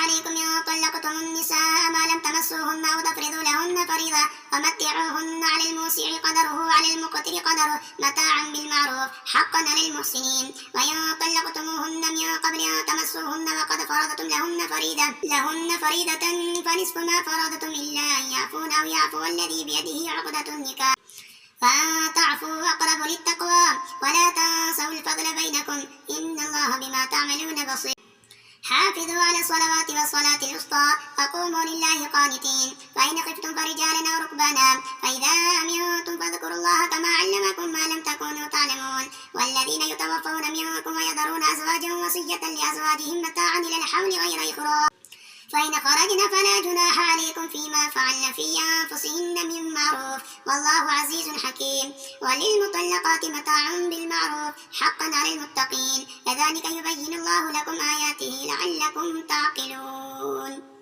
عليكم إن طلقتم النساء ما لم تمسوهن أو تفرضوا لهن فريضة ومتعوهن على الموسع قدره وعلى المقتر قدره متاعا بالمعروف حقا على المحسنين. وإن طلقتموهن من قبل أن تمسوهن وقد فرضتم لهن فريضة فنصف ما فرضتم إلا أن يعفون أو يعفو الذي بيده عقدة النكاح وأن تعفوا أقرب للتقوى ولا تنسوا الفضل بينكم إن الله بما تعملون بصير. حافظوا على الصلوات والصلاة الوسطى وقوموا لله قانتين. فإن خفتم فرجالا أو ركبانا فإذا أمنتم فاذكروا الله كما علمكم ما لم تكونوا تعلمون. والذين يتوفون منكم ويذرون أزواجا وصية لأزواجهم متاعا إلى الحول غير إخراج فإن خرجن فلا جناح عليكم فيما فعلن في أنفسهن من معروف والله عزيز حكيم. وللمطلقات متاع بالمعروف حقا على المتقين كذلك يبين الله لكم آياته لعلكم تعقلون.